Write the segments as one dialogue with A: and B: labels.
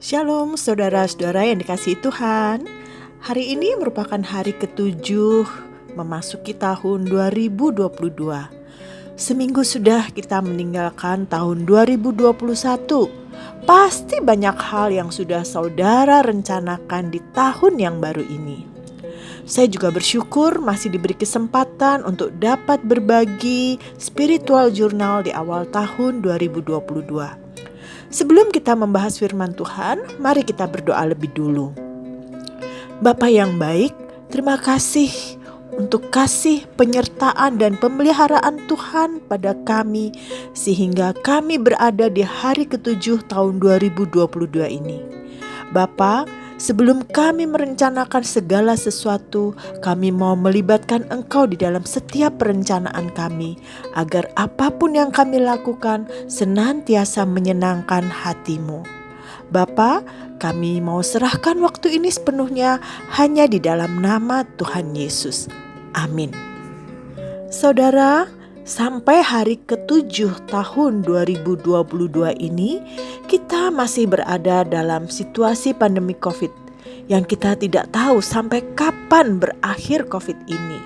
A: Shalom saudara-saudara yang dikasihi Tuhan. Hari ini merupakan hari ke-7 memasuki tahun 2022. Seminggu sudah kita meninggalkan tahun 2021. Pasti banyak hal yang sudah saudara rencanakan di tahun yang baru ini. Saya juga bersyukur masih diberi kesempatan untuk dapat berbagi spiritual journal di awal tahun 2022. Sebelum kita membahas firman Tuhan, mari kita berdoa lebih dulu. Bapa yang baik, terima kasih untuk kasih penyertaan dan pemeliharaan Tuhan pada kami, sehingga kami berada di hari ke-7 tahun 2022 ini. Bapa, sebelum kami merencanakan segala sesuatu, kami mau melibatkan Engkau di dalam setiap perencanaan kami, agar apapun yang kami lakukan senantiasa menyenangkan hati-Mu. Bapa, kami mau serahkan waktu ini sepenuhnya hanya di dalam nama Tuhan Yesus. Amin. Saudara, sampai hari ke-7 tahun 2022 ini, kita masih berada dalam situasi pandemi COVID yang kita tidak tahu sampai kapan berakhir COVID ini.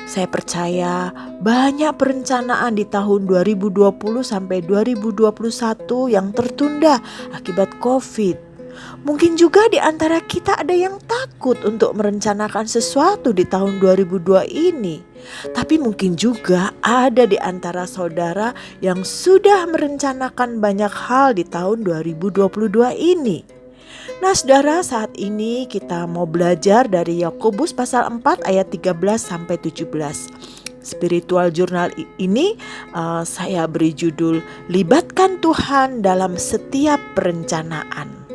A: Saya percaya banyak perencanaan di tahun 2020 sampai 2021 yang tertunda akibat COVID. Mungkin juga di antara kita ada yang takut untuk merencanakan sesuatu di tahun 2002 ini. Tapi mungkin juga ada di antara saudara yang sudah merencanakan banyak hal di tahun 2022 ini. Nah saudara, saat ini kita mau belajar dari Yakobus pasal 4 ayat 13 sampai 17. Spiritual journal ini saya beri judul Libatkan Tuhan dalam Setiap Perencanaan.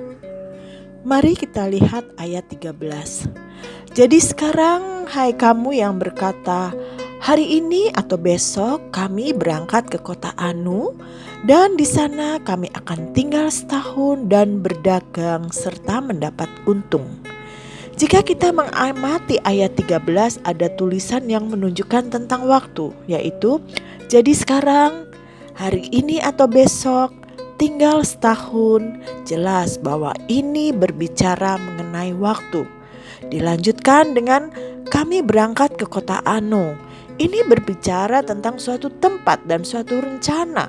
A: Mari kita lihat ayat 13. Jadi sekarang hai kamu yang berkata, hari ini atau besok kami berangkat ke kota Anu, dan di sana kami akan tinggal setahun dan berdagang serta mendapat untung. Jika kita mengamati ayat 13, ada tulisan yang menunjukkan tentang waktu, yaitu jadi sekarang, hari ini atau besok, tinggal setahun. Jelas bahwa ini berbicara mengenai waktu. Dilanjutkan dengan kami berangkat ke kota Anu. Ini berbicara tentang suatu tempat dan suatu rencana.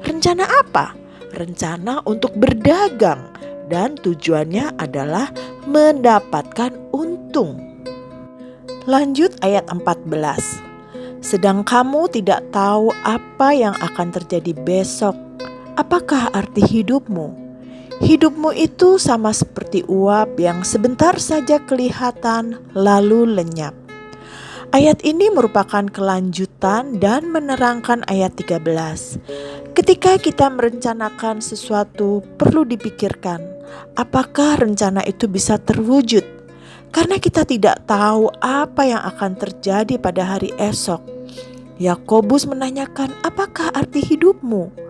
A: Rencana apa? Rencana untuk berdagang, dan tujuannya adalah mendapatkan untung. Lanjut ayat 14. Sedang kamu tidak tahu apa yang akan terjadi besok. Apakah arti hidupmu? Hidupmu itu sama seperti uap yang sebentar saja kelihatan lalu lenyap. Ayat ini merupakan kelanjutan dan menerangkan ayat 13. Ketika kita merencanakan sesuatu, perlu dipikirkan apakah rencana itu bisa terwujud. Karena kita tidak tahu apa yang akan terjadi pada hari esok. Yakobus menanyakan, apakah arti hidupmu?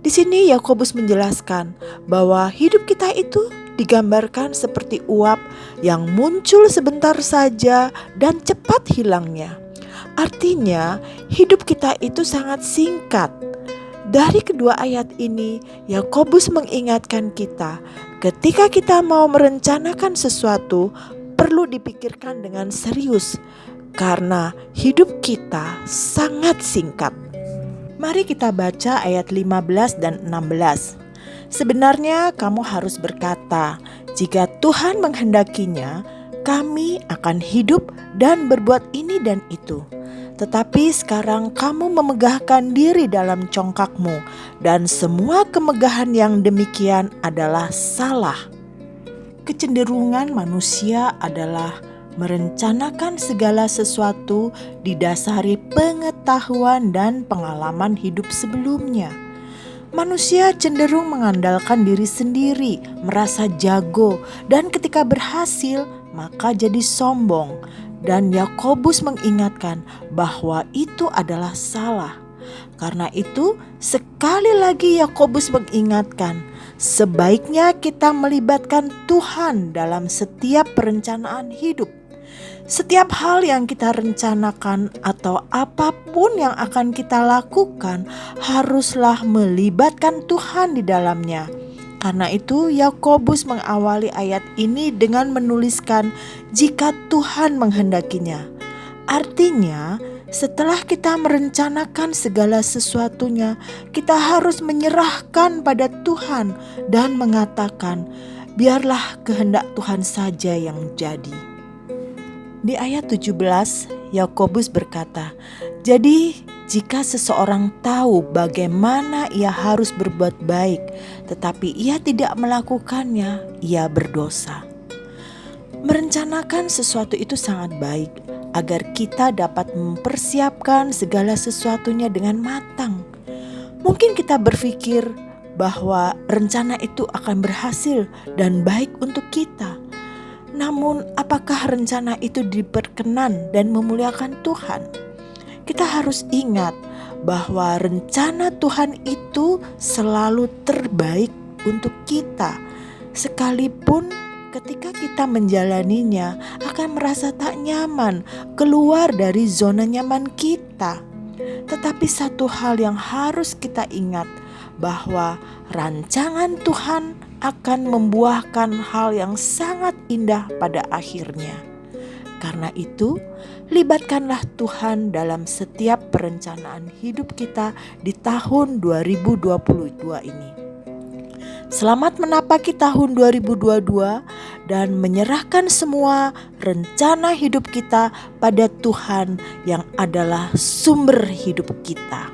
A: Di sini Yakobus menjelaskan bahwa hidup kita itu digambarkan seperti uap yang muncul sebentar saja dan cepat hilangnya. Artinya, hidup kita itu sangat singkat. Dari kedua ayat ini, Yakobus mengingatkan kita, ketika kita mau merencanakan sesuatu, perlu dipikirkan dengan serius, karena hidup kita sangat singkat. Mari kita baca ayat 15 dan 16. Sebenarnya kamu harus berkata, jika Tuhan menghendakinya, kami akan hidup dan berbuat ini dan itu. Tetapi sekarang kamu memegahkan diri dalam congkakmu, dan semua kemegahan yang demikian adalah salah. Kecenderungan manusia adalah merencanakan segala sesuatu didasari pengetahuan dan pengalaman hidup sebelumnya. Manusia cenderung mengandalkan diri sendiri, merasa jago, dan ketika berhasil maka jadi sombong. Dan Yakobus mengingatkan bahwa itu adalah salah. Karena itu, sekali lagi Yakobus mengingatkan, sebaiknya kita melibatkan Tuhan dalam setiap perencanaan hidup. Setiap hal yang kita rencanakan atau apapun yang akan kita lakukan haruslah melibatkan Tuhan di dalamnya. Karena itu Yakobus mengawali ayat ini dengan menuliskan jika Tuhan menghendakinya. Artinya, setelah kita merencanakan segala sesuatunya, kita harus menyerahkan pada Tuhan dan mengatakan, biarlah kehendak Tuhan saja yang jadi. Di ayat 17, Yakobus berkata, jadi jika seseorang tahu bagaimana ia harus berbuat baik, tetapi ia tidak melakukannya, ia berdosa. Merencanakan sesuatu itu sangat baik, agar kita dapat mempersiapkan segala sesuatunya dengan matang. Mungkin kita berpikir bahwa rencana itu akan berhasil dan baik untuk kita. Namun, apakah rencana itu diperkenan dan memuliakan Tuhan? Kita harus ingat bahwa rencana Tuhan itu selalu terbaik untuk kita, sekalipun ketika kita menjalaninya akan merasa tak nyaman, keluar dari zona nyaman kita. Tetapi satu hal yang harus kita ingat, bahwa rancangan Tuhan akan membuahkan hal yang sangat indah pada akhirnya. Karena itu, libatkanlah Tuhan dalam setiap perencanaan hidup kita di tahun 2022 ini. Selamat menapaki tahun 2022 dan menyerahkan semua rencana hidup kita pada Tuhan yang adalah sumber hidup kita.